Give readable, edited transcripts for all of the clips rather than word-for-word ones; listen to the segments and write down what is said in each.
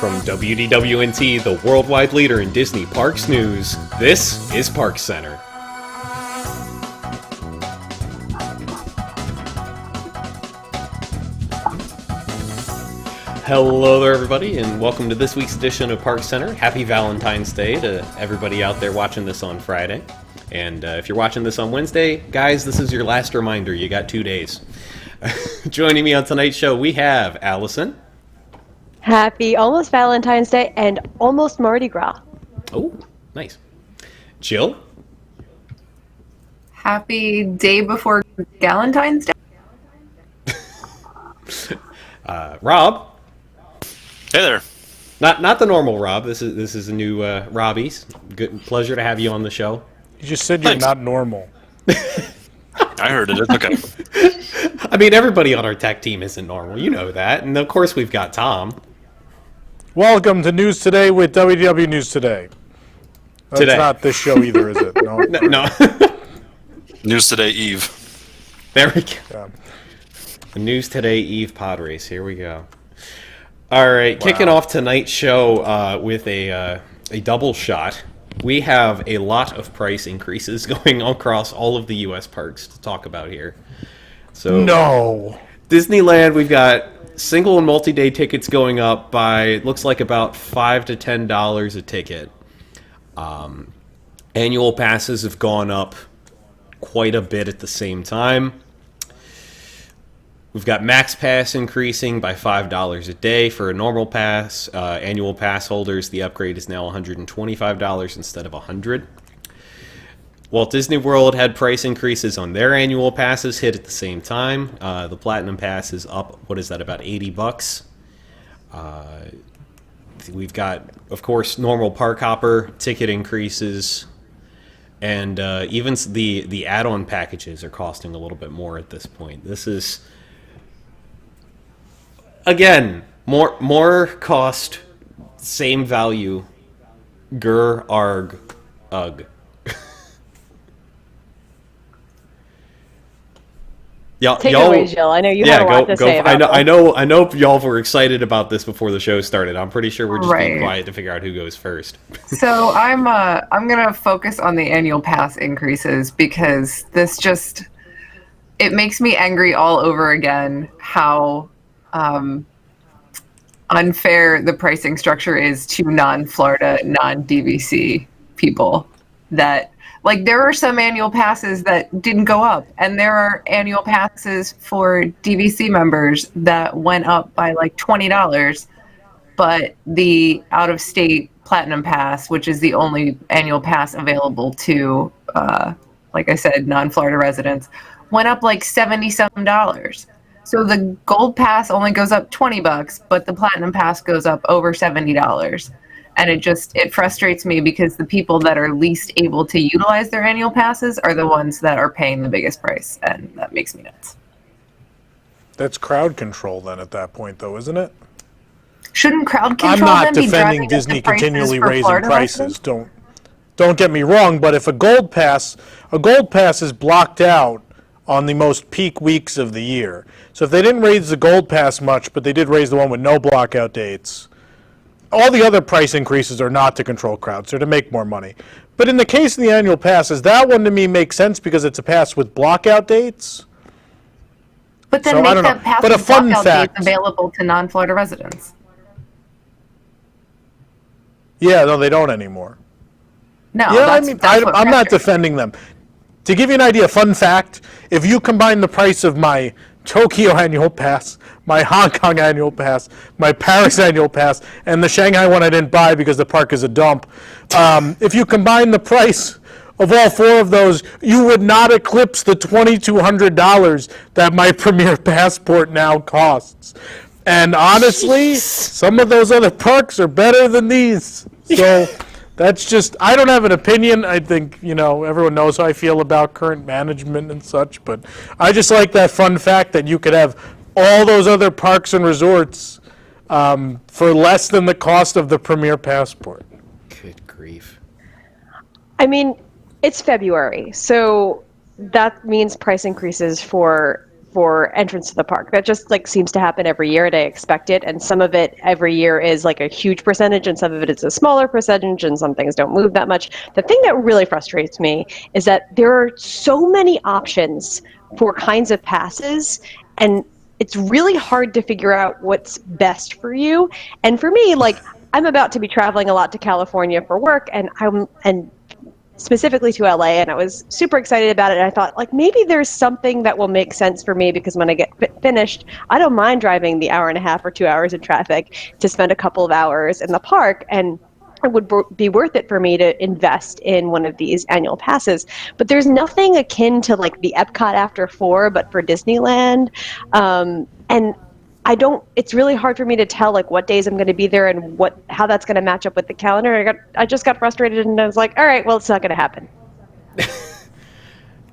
From WDWNT, the worldwide leader in Disney Parks news, this is ParksCenter. Hello there, everybody, and welcome to this week's edition of ParksCenter. Happy Valentine's Day to everybody out there watching this on Friday. And if you're watching this on Wednesday, guys, this is your last reminder. You got 2 days. Joining me on tonight's show, we have Allison. Happy almost Valentine's Day and almost Mardi Gras. Oh, nice. Jill. Happy day before Galentine's Day. Rob. Hey there. Not the normal Rob. This is a new Robbie's. Good pleasure to have you on the show. You just said you're Thanks. not normal. I heard it. It's okay. I mean, everybody on our tech team isn't normal. You know that. And of course, we've got Tom. Welcome to News Today with WDW News Today. That's Today. not this show either, is it? No. No. News Today Eve. There we go. Yeah. The News Today Eve pod race. Here we go. All right, kicking off tonight's show with a double shot. We have a lot of price increases going across all of the U.S. parks to talk about here. So No. Disneyland, we've got single and multi-day tickets going up by, it looks like about $5 to $10 a ticket. Annual passes have gone up quite a bit at the same time. We've got Max Pass increasing by $5 a day for a normal pass. Annual pass holders, the upgrade is now $125 instead of $100. Walt Disney World had price increases on their annual passes hit at the same time. The Platinum Pass is up, what is that, about $80. We've got, of course, normal Park Hopper ticket increases. And even the add-on packages are costing a little bit more at this point. This is, again, more cost, same value. Grr, arg, ugh. Take it away, Jill. I know you have a lot to say about I know y'all were excited about this before the show started. I'm pretty sure we're just being quiet to figure out who goes first. So I'm gonna focus on the annual pass increases because this just it makes me angry all over again how unfair the pricing structure is to non-Florida, non-DVC people. That like there are some annual passes that didn't go up, and there are annual passes for DVC members that went up by like $20, but the out-of-state Platinum Pass, which is the only annual pass available to, like I said, non-Florida residents, went up like $70-some. So the Gold Pass only goes up $20, but the Platinum Pass goes up over $70. And it frustrates me because the people that are least able to utilize their annual passes are the ones that are paying the biggest price, and that makes me nuts. That's crowd control then at that point, though, isn't it? Shouldn't crowd control I'm not then be defending driving up Disney the prices continually for raising Florida prices. residents? Don't get me wrong, but if a gold pass is blocked out on the most peak weeks of the year. So if they didn't raise the gold pass much, but they did raise the one with no blockout dates, all the other price increases are not to control crowds, they're to make more money. But in the case of the annual passes, that one to me makes sense because it's a pass with blockout dates. But then So, I make don't that know. pass But a with fun blockout fact- dates available to non-Florida residents. Yeah, no, they don't anymore. No, Yeah, that's what I'm not frustrates me. defending them. To give you an idea, fun fact, if you combine the price of my Tokyo annual pass, my Hong Kong annual pass, my Paris annual pass, and the Shanghai one I didn't buy because the park is a dump, if you combine the price of all four of those, you would not eclipse the $2,200 that my Premier Passport now costs. And honestly, some of those other parks are better than these. So that's just, I don't have an opinion. I think, everyone knows how I feel about current management and such, but I just like that fun fact that you could have all those other parks and resorts for less than the cost of the Premier Passport. Good grief. I mean, it's February, so that means price increases for for entrance to the park. That just like seems to happen every year, and I expect it. And some of it every year is like a huge percentage, and some of it is a smaller percentage, and some things don't move that much. The thing that really frustrates me is that there are so many options for kinds of passes, and it's really hard to figure out what's best for you. And for me, like, I'm about to be traveling a lot to California for work, and specifically to LA, and I was super excited about it. And I thought, like, maybe there's something that will make sense for me, because when I get finished, I don't mind driving the hour and a half or 2 hours in traffic to spend a couple of hours in the park, and it would be worth it for me to invest in one of these annual passes. But there's nothing akin to like the Epcot After 4, but for Disneyland. And it's really hard for me to tell like what days I'm going to be there and how that's going to match up with the calendar. I just got frustrated, and I was like, all right, well, it's not going to happen.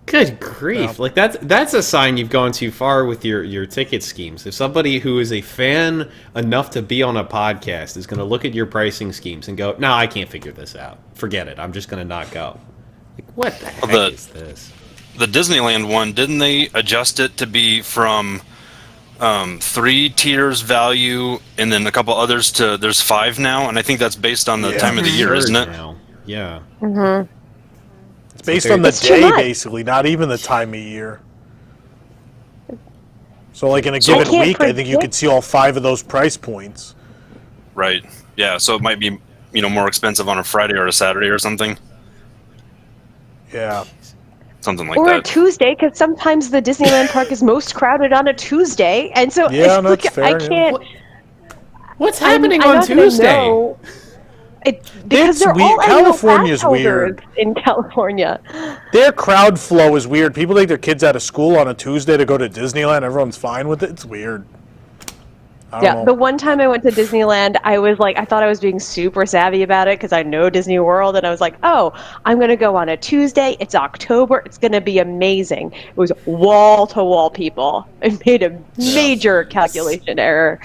Good grief. Like that's a sign you've gone too far with your ticket schemes. If somebody who is a fan enough to be on a podcast is going to look at your pricing schemes and go, no, I can't figure this out. Forget it. I'm just going to not go. Like, what the heck is this? The Disneyland one, didn't they adjust it to be from 3 tiers value and then a couple others to there's 5 now? And I think that's based on the time of the year, isn't it? Now. Yeah. Mm-hmm. It's based on the day, basically, not even the time of year. So, like, in a given week, I think you could see all 5 of those price points. Right. Yeah, so it might be, more expensive on a Friday or a Saturday or something. Yeah. Something like or that. Or a Tuesday, because sometimes the Disneyland park is most crowded on a Tuesday. And so that's fair, I can't... What's happening on Tuesday? Because they're all California's weird in California. Their crowd flow is weird. People take their kids out of school on a Tuesday to go to Disneyland. Everyone's fine with it. It's weird. I don't know. The one time I went to Disneyland, I thought I was being super savvy about it because I know Disney World, and I was like, oh, I'm going to go on a Tuesday. It's October. It's going to be amazing. It was wall-to-wall people. I made a major calculation error.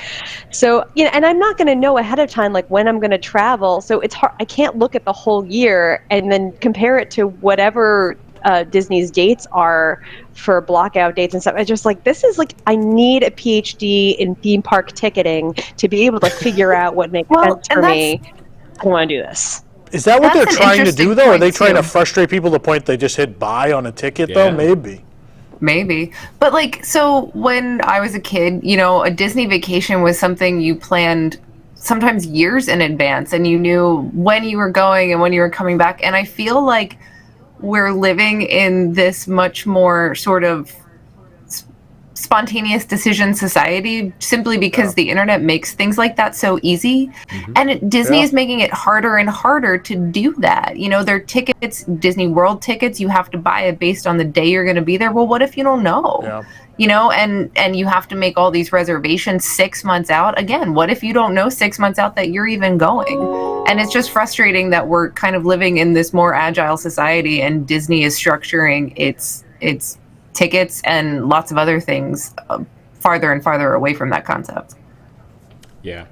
So, and I'm not going to know ahead of time, like, when I'm going to travel, so it's hard. I can't look at the whole year and then compare it to whatever Disney's dates are for blockout dates and stuff. I just this is I need a PhD in theme park ticketing to be able to figure out what makes sense for me. I don't want to do this. Is that what they're trying to do, though? Are they trying to frustrate people to the point they just hit buy on a ticket, though? Maybe. But so when I was a kid, a Disney vacation was something you planned sometimes years in advance, and you knew when you were going and when you were coming back. And I feel like we're living in this much more sort of spontaneous decision society simply because the internet makes things like that so easy. Mm-hmm. And Disney is making it harder and harder to do that. Their tickets, Disney World tickets, you have to buy it based on the day you're going to be there. Well, what if you don't know? And you have to make all these reservations 6 months out. Again, what if you don't know 6 months out that you're even going? And it's just frustrating that we're kind of living in this more agile society, and Disney is structuring its tickets and lots of other things farther and farther away from that concept. Yeah.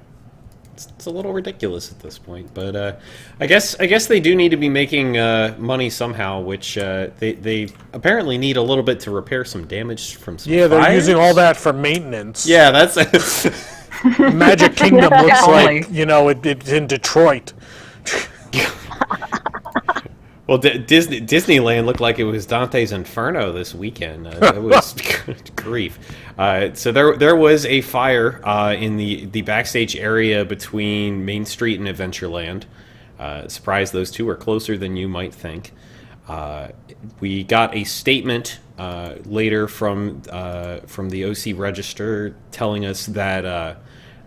It's a little ridiculous at this point, but I guess they do need to be making money somehow, which they apparently need a little bit to repair some damage from some they're fires. using all that for maintenance. Yeah, that's Magic Kingdom looks like it's in Detroit. Well, Disneyland looked like it was Dante's Inferno this weekend. It was good grief. So there was a fire in the backstage area between Main Street and Adventureland. Surprised those two are closer than you might think. We got a statement later from the OC Register telling us that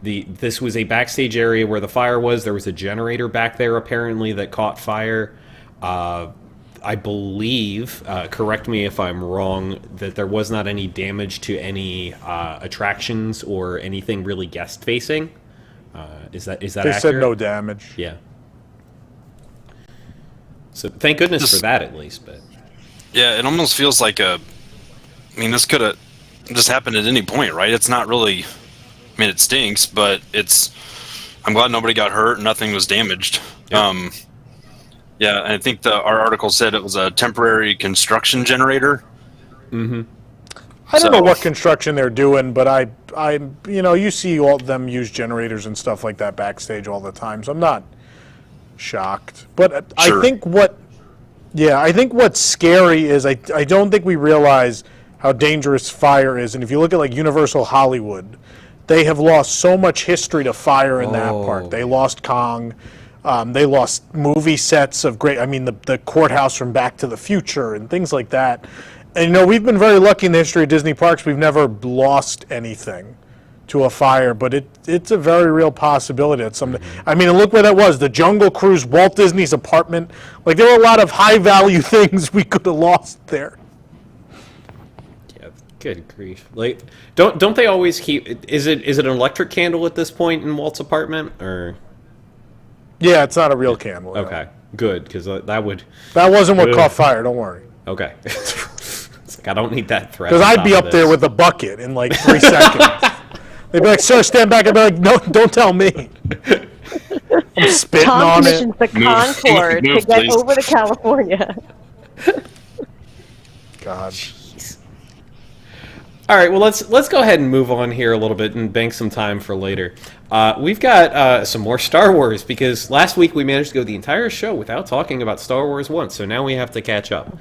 this was a backstage area where the fire was. There was a generator back there apparently that caught fire. I believe, correct me if I'm wrong, that there was not any damage to any attractions or anything really guest facing. Is that They accurate? said no damage. Yeah. So thank goodness for that, at least. But yeah, it almost feels like this could have just happened at any point, right? It's not really. It stinks, but I'm glad nobody got hurt. Nothing was damaged. Yeah. Yeah, and I think our article said it was a temporary construction generator. Mm-hmm. I don't know what construction they're doing, but you see all of them use generators and stuff like that backstage all the time, so I'm not shocked. But Sure. I think what's scary is I don't think we realize how dangerous fire is. And if you look at like Universal Hollywood, they have lost so much history to fire in that park. They lost Kong. They lost movie sets of the courthouse from Back to the Future and things like that. And we've been very lucky in the history of Disney parks. We've never lost anything to a fire, but it's a very real possibility that someday. And look where that was, the Jungle Cruise, Walt Disney's apartment. Like, there were a lot of high-value things we could have lost there. Yeah, good grief. Like, don't they always keep? Is it an electric candle at this point in Walt's apartment, or? Yeah, it's not a real candle. No. Okay, good, because that would. That wasn't what caught fire. Don't worry. Okay. It's like, I don't need that threat. Because I'd be up there with a bucket in like 3 seconds. They'd be like, "Sir, stand back." I'd be like, "No, don't tell me." I'm spitting Tom on commissions it. the Concorde Move, to get please. over to California. God. All right, well, let's go ahead and move on here a little bit and bank some time for later. We've got some more Star Wars, because last week we managed to go the entire show without talking about Star Wars once, so now we have to catch up.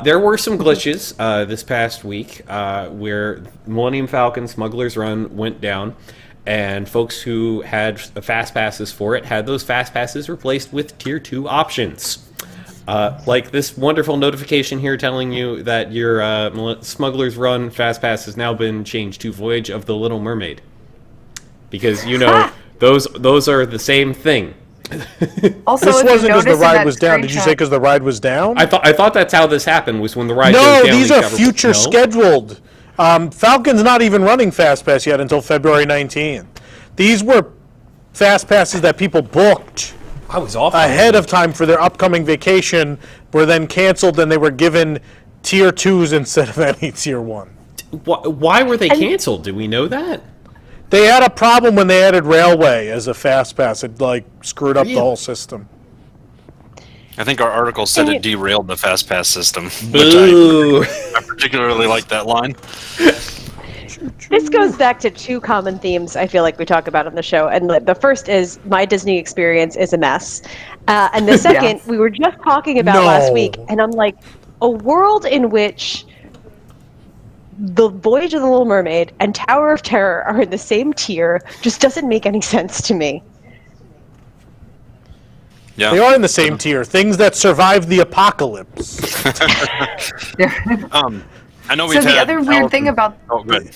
There were some glitches this past week where Millennium Falcon Smuggler's Run went down, and folks who had fast passes for it had those fast passes replaced with Tier 2 options. Like this wonderful notification here telling you that your Smuggler's Run Fast Pass has now been changed to Voyage of the Little Mermaid. Because, those are the same thing. Also, This if you wasn't because the notice in ride that was down. Did you say screenshot- because the ride was down? I thought that's how this happened, was when the ride goes No, down. these are future No? scheduled. Falcon's not even running Fast Pass yet until February 19th. These were Fast Passes that people booked I was off ahead of time for their upcoming vacation, were then canceled, and they were given Tier 2s instead of any Tier 1. Why were they canceled? Do we know that? They had a problem when they added Railway as a Fast Pass. It, screwed up the whole system. I think our article said it derailed the FastPass system, which Boo! I particularly like that line. This goes back to two common themes I feel like we talk about on the show. And the first is my Disney experience is a mess. And the second, Yes. we were just talking about last week, and I'm like, a world in which the Voyage of the Little Mermaid and Tower of Terror are in the same tier just doesn't make any sense to me. Yeah. They are in the same tier. Things that survived the apocalypse. I know So we've the had other weird thing about Oh, good.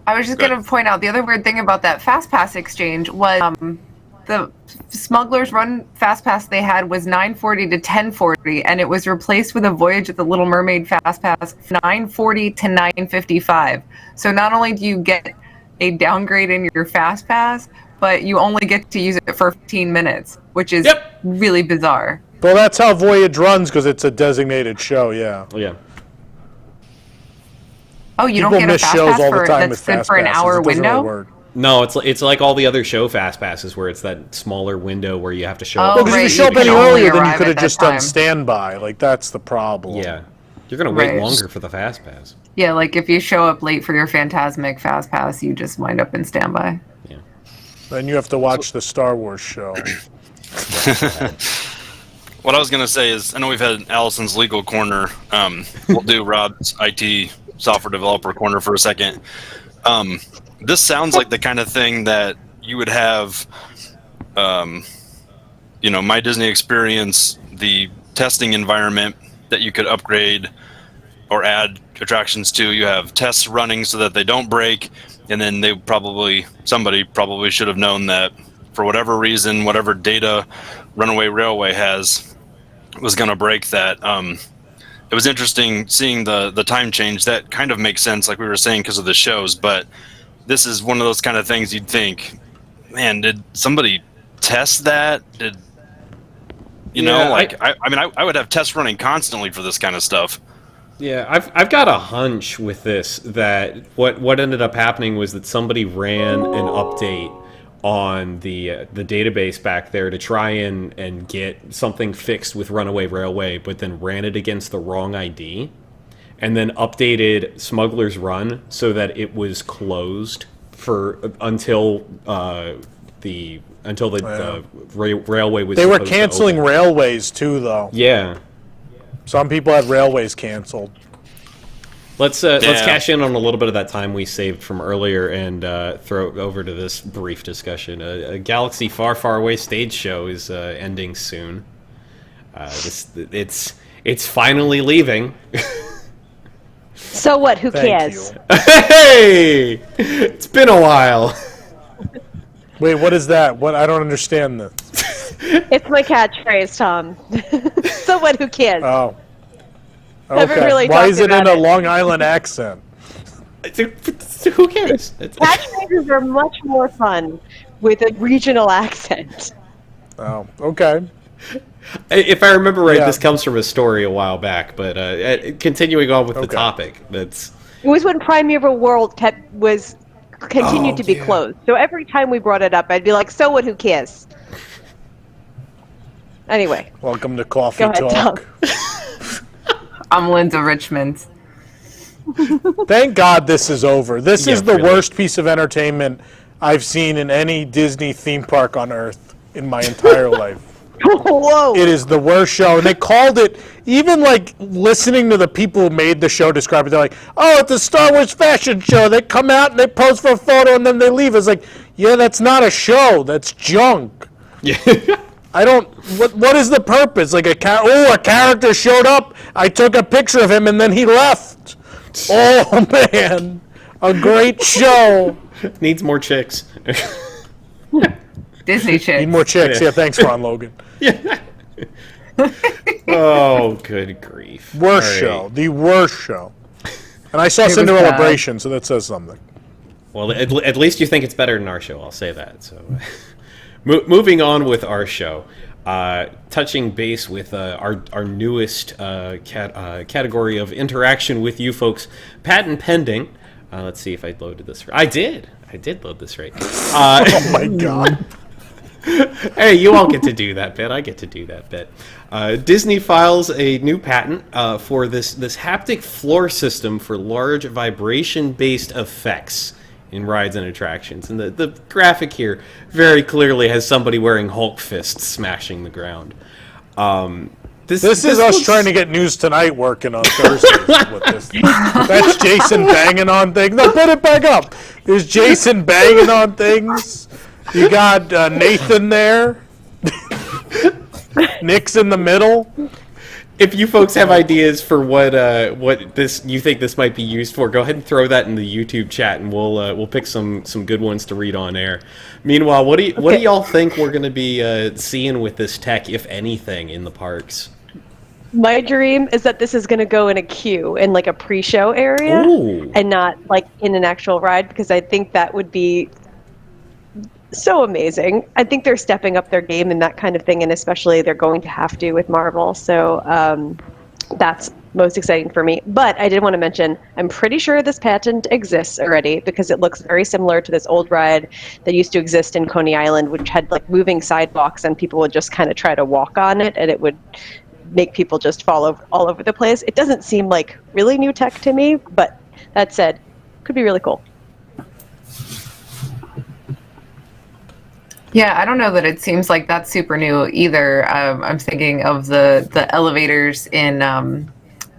I was just Good. going to point out the other weird thing about that Fastpass exchange was the Smuggler's Run Fastpass they had was 940 to 1040, and it was replaced with a Voyage of the Little Mermaid Fastpass 940 to 955. So not only do you get a downgrade in your Fastpass, but you only get to use it for 15 minutes, which is really bizarre. Well, that's how Voyage runs, because it's a designated show, yeah. Yeah. Oh, you People don't get a miss shows Fastpass all the time that's with good Fast for an Passes. hour It doesn't really window? work. No, it's like all the other show fast passes where it's that smaller window where you have to show Oh, up. Well, because right, if you show you up any can only earlier, then you arrive could have at just that done time. standby. Like, that's the problem. Yeah. You're going to wait Right. longer for the fast pass. Yeah, like if you show up late for your Phantasmic Fastpass, you just wind up in standby. Yeah. Then you have to watch the Star Wars show. What I was going to say is, I know we've had Allison's legal corner. We'll do Rob's IT software developer corner for a second. This sounds like the kind of thing that you would have, My Disney Experience, the testing environment that you could upgrade or add attractions to. You have tests running so that they don't break, and then somebody probably should have known that for whatever reason, whatever data Runaway Railway has was going to break that. It was interesting seeing the time change. That kind of makes sense, like we were saying, because of the shows. But this is one of those kind of things you'd think, man, did somebody test that? I would have tests running constantly for this kind of stuff. Yeah, I've got a hunch with this that what ended up happening was that somebody ran an update on the database back there to try and get something fixed with Runaway Railway, but then ran it against the wrong ID. and then updated Smuggler's Run so that it was closed for until the railway was. They were supposed to canceling open. railways too, though. Yeah. Some people had railways canceled. Let's Yeah. cash in on a little bit of that time we saved from earlier and throw it over to this brief discussion. A Galaxy Far, Far Away stage show is ending soon. It's finally leaving. So what? Who Thank cares? you. Hey, it's been a while. Wait, what is that? What? I don't understand this. It's my catchphrase, Tom. So what? Who cares? Oh. Haven't Okay. really Why talked is it in about a it. Long Island accent? Who cares? Catchphrases are much more fun with a regional accent. Oh, okay. If I remember right, Yeah. this comes from a story a while back. But continuing on with the Okay. topic, that's It was when Primeval World continued Oh, to be yeah. closed. So every time we brought it up, I'd be like, "So what? Who cares?" Anyway, Welcome to Coffee Go ahead, Talk. I'm Linda Richmond. Thank God this is over. This Yeah, is the really. worst piece of entertainment I've seen in any Disney theme park on Earth in my entire life. whoa! It is the worst show. And they called it, even like listening to the people who made the show describe it, they're like, oh, it's a Star Wars fashion show. They come out and they pose for a photo and then they leave. It's like, yeah, that's not a show. That's junk. yeah. I don't, what is the purpose? Like a character showed up, I took a picture of him and then he left. Oh man, a great show. Needs more chicks. Disney chick. Need more chicks. Yeah, thanks, Ron Logan. Oh, good grief! Worst All right. show. The worst show. And I saw was Cinderella bad. Bration, so that says something. Well, at least you think it's better than our show. I'll say that. So, moving on with our show, touching base with our newest category of interaction with you folks, patent pending. Let's see if I loaded this. I did load this right. Oh my God. Hey, you all get to do that bit. I get to do that bit. Disney files a new patent for this haptic floor system for large vibration-based effects in rides and attractions. And the graphic here very clearly has somebody wearing Hulk fists smashing the ground. This This is us trying to get News Tonight working on Thursdays with this. That's Jason banging on things. No, put it back up. There's Jason banging on things. You got Nathan there. Nick's in the middle. If you folks have ideas for what this you think this might be used for, go ahead and throw that in the YouTube chat, and we'll pick some good ones to read on air. Meanwhile, what do y'all think we're going to be seeing with this tech, if anything, in the parks? My dream is that this is going to go in a queue in like a pre-show area Ooh. and not like in an actual ride, because I think that would be so amazing. I think they're stepping up their game in that kind of thing, and especially they're going to have to with Marvel. So that's most exciting for me. But I did want to mention, I'm pretty sure this patent exists already because it looks very similar to this old ride that used to exist in Coney Island, which had like moving sidewalks and people would just kind of try to walk on it and it would make people just fall all over the place. It doesn't seem like really new tech to me, but that said, could be really cool. Yeah, I don't know that it seems like that's super new either. I'm thinking of the elevators in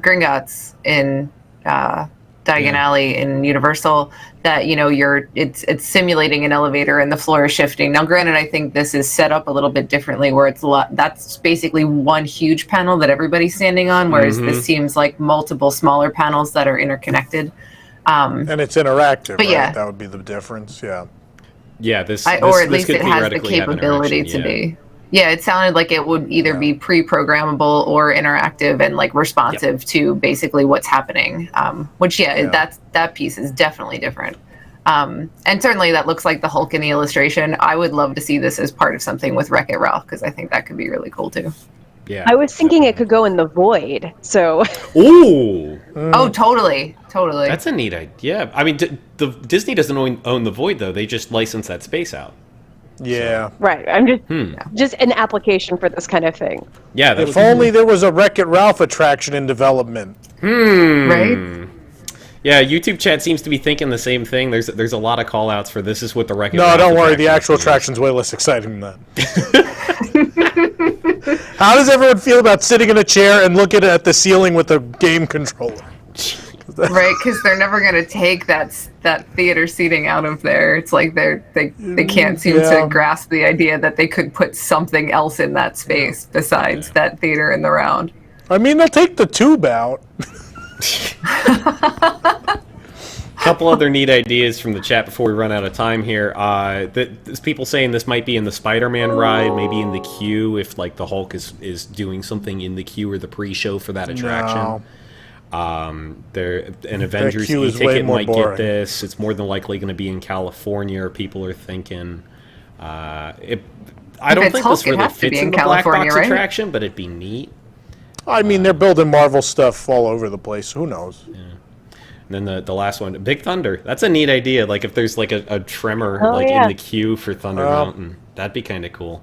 Gringotts in Diagon Alley in Universal that, you know, it's simulating an elevator and the floor is shifting. Now, granted, I think this is set up a little bit differently where that's basically one huge panel that everybody's standing on, whereas this seems like multiple smaller panels that are interconnected. And it's interactive, But right? yeah. That would be the difference, yeah. Yeah, this Or at this least could it has the theoretically have capability interaction, to yeah. be. Yeah, it sounded like it would either be pre-programmable or interactive and like responsive to basically what's happening. Which that piece is definitely different. And certainly that looks like the Hulk in the illustration. I would love to see this as part of something with Wreck-It Ralph because I think that could be really cool too. Yeah. I was thinking it could go in the void, so Ooh, Oh, totally. that's a neat idea. I mean, Disney doesn't own the Void though; they just license that space out. Yeah. Right. I'm just an application for this kind of thing. Yeah, that If was only there was a Wreck-It Ralph attraction in development. Right? Yeah, YouTube chat seems to be thinking the same thing. There's a lot of call-outs for this is what the Wreck-It No, Ralph don't worry. The attraction actual is. attraction's way less exciting than that. How does everyone feel about sitting in a chair and looking at the ceiling with a game controller? Right, because they're never going to take that theater seating out of there. It's like they can't seem to grasp the idea that they could put something else in that space besides that theater in the round. I mean, they'll take the tube out. Couple other neat ideas from the chat before we run out of time here. There's people saying this might be in the Spider-Man ride, maybe in the queue if like the Hulk is doing something in the queue or the pre-show for that attraction. No. An Avengers queue is way e-ticket more might boring. get this. It's more than likely going to be in California. People are thinking. I don't it's think Hulk, this it really has to fits be in in the black California, box right? attraction, but it'd be neat. I mean, they're building Marvel stuff all over the place. Who knows? And then the last one, Big Thunder. That's a neat idea. Like if there's like a tremor yeah. in the queue for Thunder Mountain, that'd be kind of cool.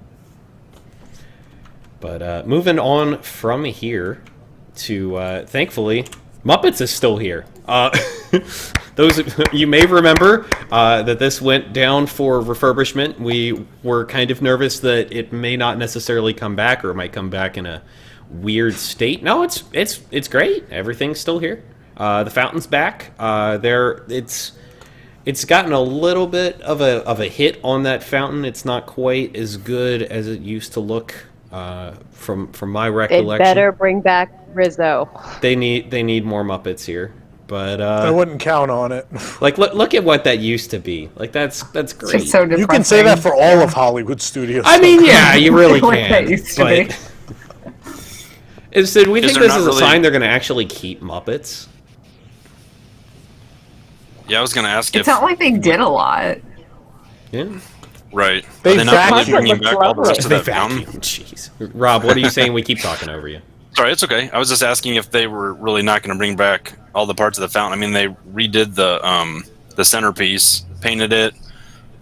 But moving on from here to thankfully, Muppets is still here. Those you may remember that this went down for refurbishment. We were kind of nervous that it may not necessarily come back, or it might come back in a weird state. No, it's great. Everything's still here. The fountain's back. It's gotten a little bit of a hit on that fountain. It's not quite as good as it used to look from my They recollection. better bring back Rizzo. They need more Muppets here. But I wouldn't count on it. like look at what that used to be. Like that's great. It's so depressing. You can say that for all of Hollywood studios. I mean, yeah, you really Like can. that used to be. Do we think there this not is a really- sign they're going to actually keep Muppets? Yeah, I was going to ask It's if not like they did a lot. Yeah. right. They Are they not really vacuum. bringing Looks back all the lovely. rest of They that fountain? vacuum. Jeez, Rob, what are you saying? We keep talking over you. Sorry, it's okay. I was just asking if they were really not going to bring back all the parts of the fountain. I mean, they redid the centerpiece, painted it.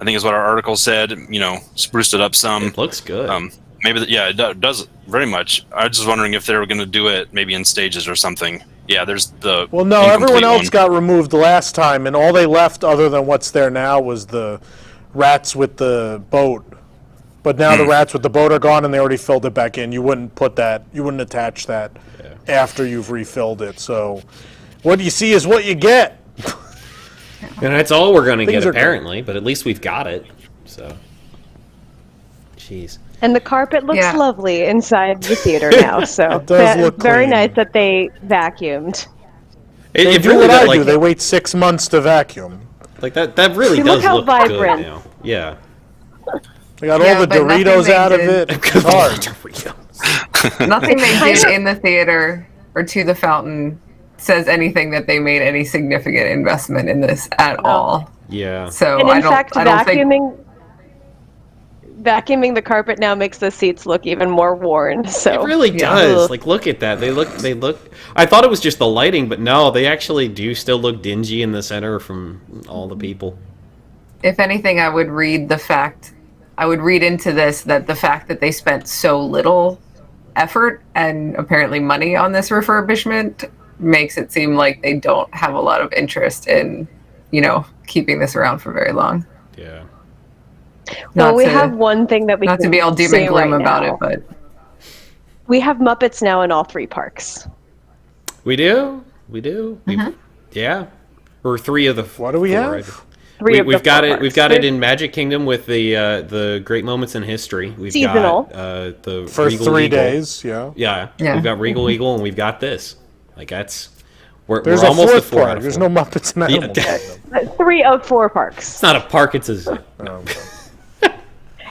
I think is what our article said. You know, spruced it up some. It looks good. Maybe it does very much. I was just wondering if they were going to do it maybe in stages or something. Yeah, there's the Well, no, incomplete everyone else one. got removed last time, and all they left, other than what's there now, was the rats with the boat. But now the rats with the boat are gone, and they already filled it back in. You wouldn't attach that after you've refilled it. So, what you see is what you get. And that's all we're going to Things get are great. apparently, but at least we've got it. So, jeez. And the carpet looks Yeah. lovely inside the theater now. So It does look very clean. nice that they vacuumed. They It do really what does, I like, do. They wait 6 months to vacuum. like that really See, does look how look vibrant. good now. Yeah. They got Yeah, all the but nothing Doritos they out of did- it. It's hard. Nothing they did in the theater or to the fountain says anything that they made any significant investment in this at all. Yeah. So And in I don't. fact, I don't think. vacuuming the carpet now makes the seats look even more worn. So It really Yeah. does. Ugh. Like, look at that. They look. I thought it was just the lighting, but no, they actually do still look dingy in the center from all the people. If anything, I would read into this that the fact that they spent so little effort and apparently money on this refurbishment makes it seem like they don't have a lot of interest in, keeping this around for very long. Yeah. well, Not we to- have one thing that we Not to can be all doom say and gloom right about now. it, but We have Muppets now in all 3 parks. We do. Yeah. Or 3 of the. What do we 4, have? right? 3 of the We've got 4 it. We've parks. got it in Magic Kingdom with the Great Moments in History. We've Seasonal. got the For Regal 3 Eagle. days, yeah. Yeah. Yeah. We've got Regal Eagle and we've got this. Like that's There's we're a almost at 4th 4 out park. of There's 4. no Muppets in Animal Yeah. Kingdom. 3 of 4 parks. It's not a park. It's a zoo. Oh, okay.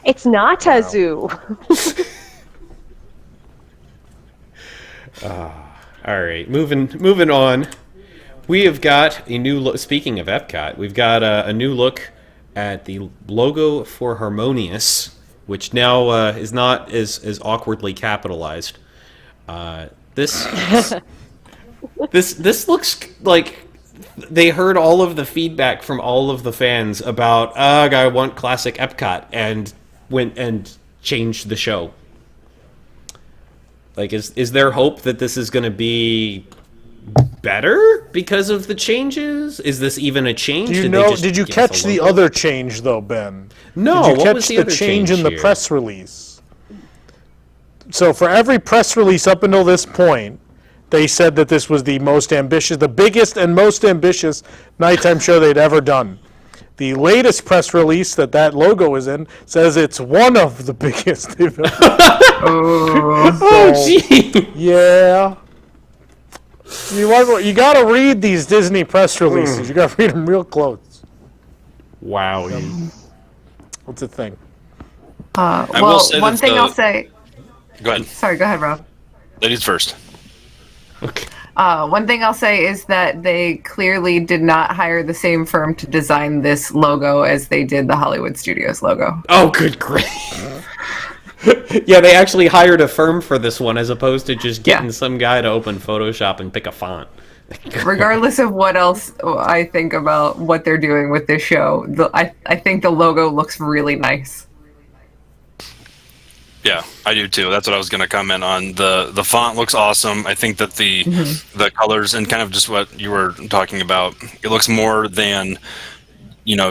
It's not a zoo. All right, moving on. We have got a new look. Speaking of Epcot, we've got a new look at the logo for Harmonious, which now is not as awkwardly capitalized. This looks like they heard all of the feedback from all of the fans about I want classic Epcot, and went and changed the show. Like, is there hope that this is going to be better because of the changes? Is this even a change? Did you catch the other change though, Ben? No. Did you what catch was the the other change in the here? press release? So for every press release up until this point, they said that this was the biggest and most ambitious nighttime show they'd ever done. The latest press release that logo is in says it's one of the biggest they've ever done. Oh, gee. Yeah. You got to read these Disney press releases. You got to read them real close. Wow. What's the thing? Well, one thing I'll say. Go ahead. Sorry, go ahead, Rob. Ladies first. Okay. One thing I'll say is that they clearly did not hire the same firm to design this logo as they did the Hollywood Studios logo. Oh, good grief. Yeah, they actually hired a firm for this one as opposed to just getting some guy to open Photoshop and pick a font. Regardless of what else I think about what they're doing with this show, I think the logo looks really nice. Yeah, I do too. That's what I was going to comment on. The font looks awesome. I think that the colors and kind of just what you were talking about, it looks more than,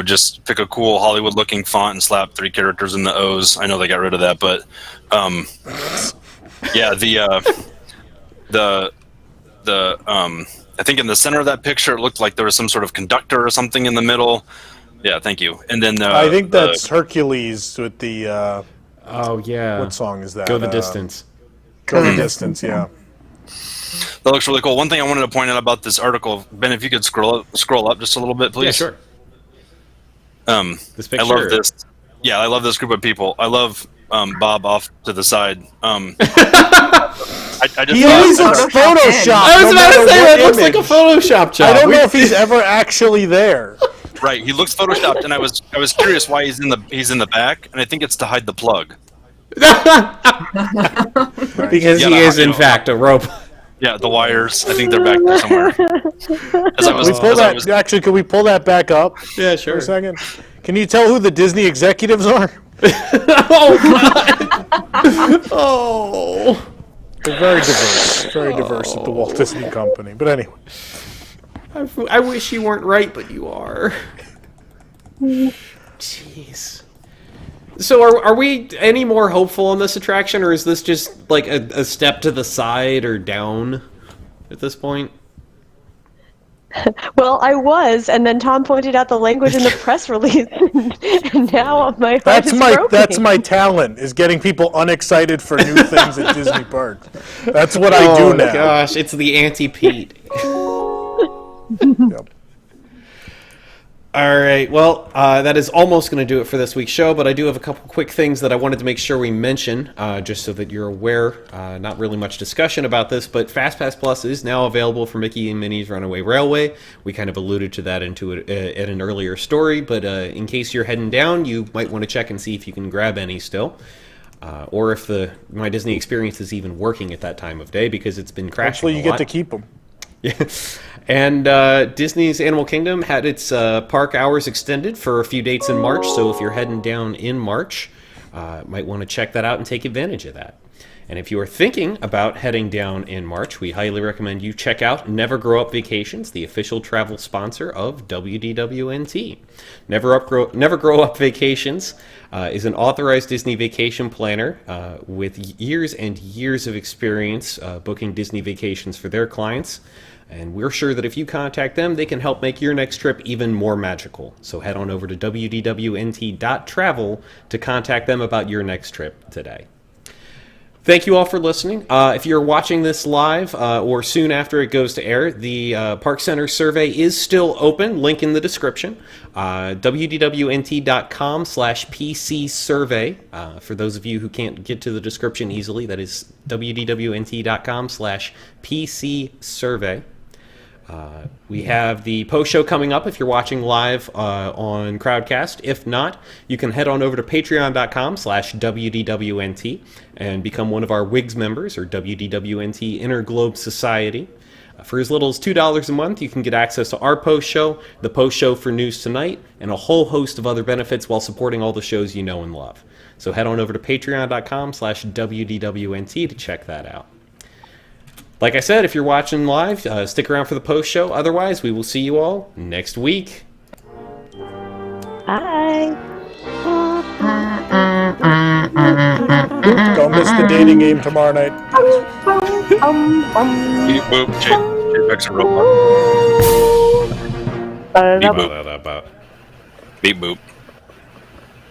just pick a cool Hollywood looking font and slap 3 characters in the O's. I know they got rid of that, but yeah, I think in the center of that picture it looked like there was some sort of conductor or something in the middle. Yeah, thank you. And then I think that's Hercules with the Oh, yeah. what song is that? Go the Distance. Go the Distance, yeah. That looks really cool. One thing I wanted to point out about this article, Ben, if you could scroll up just a little bit, please. Yeah, sure. This picture. I love this. Yeah, I love this group of people. I love Bob off to the side. He always looks photoshopped. I was about to say, that looks like a Photoshop job. I don't know if he's ever actually there. Right, he looks photoshopped, and I was curious why he's in the back, and I think it's to hide the plug. Because he is, in fact, a robot. Yeah, the wires. I think they're back there somewhere. Actually, can we pull that back up? Yeah, sure. For a second. Can you tell who the Disney executives are? Oh, God. Oh. They're very diverse. Very diverse at the Walt Disney Company. But anyway. I wish you weren't right, but you are. Jeez. So are we any more hopeful on this attraction, or is this just like a step to the side or down at this point? Well, I was, and then Tom pointed out the language in the press release, and now my heart is broken. That's my talent, is getting people unexcited for new things at Disney Park. That's what I do now. Oh gosh, it's the anti-Pete. Yep. All right, well, that is almost going to do it for this week's show, but I do have a couple quick things that I wanted to make sure we mention, just so that you're aware. Not really much discussion about this, but Fastpass Plus is now available for Mickey and Minnie's Runaway Railway. We kind of alluded to that in an earlier story, but in case you're heading down, you might want to check and see if you can grab any still. Or if the My Disney Experience is even working at that time of day, because it's been crashing Hopefully you get to keep them. Yeah. And Disney's Animal Kingdom had its park hours extended for a few dates in March, so if you're heading down in March, might want to check that out and take advantage of that. And if you are thinking about heading down in March, we highly recommend you check out Never Grow Up Vacations, the official travel sponsor of WDWNT. Never Grow Up Vacations is an authorized Disney vacation planner with years and years of experience booking Disney vacations for their clients. And we're sure that if you contact them, they can help make your next trip even more magical. So head on over to wdwnt.travel to contact them about your next trip today. Thank you all for listening. If you're watching this live or soon after it goes to air, the ParksCenter survey is still open. Link in the description. wdwnt.com/PC survey. For those of you who can't get to the description easily, that is wdwnt.com/PC survey. We have the post show coming up if you're watching live on Crowdcast. If not, you can head on over to patreon.com/WDWNT and become one of our WIGS members, or WDWNT Interglobe Society. For as little as $2 a month, you can get access to our post show, the post show for News Tonight, and a whole host of other benefits while supporting all the shows you know and love. So head on over to patreon.com/WDWNT to check that out. Like I said, if you're watching live, stick around for the post show. Otherwise, we will see you all next week. Bye. Don't miss the dating game tomorrow night. Beep boop. J-Pex and robot. Beep boop. Beep boop.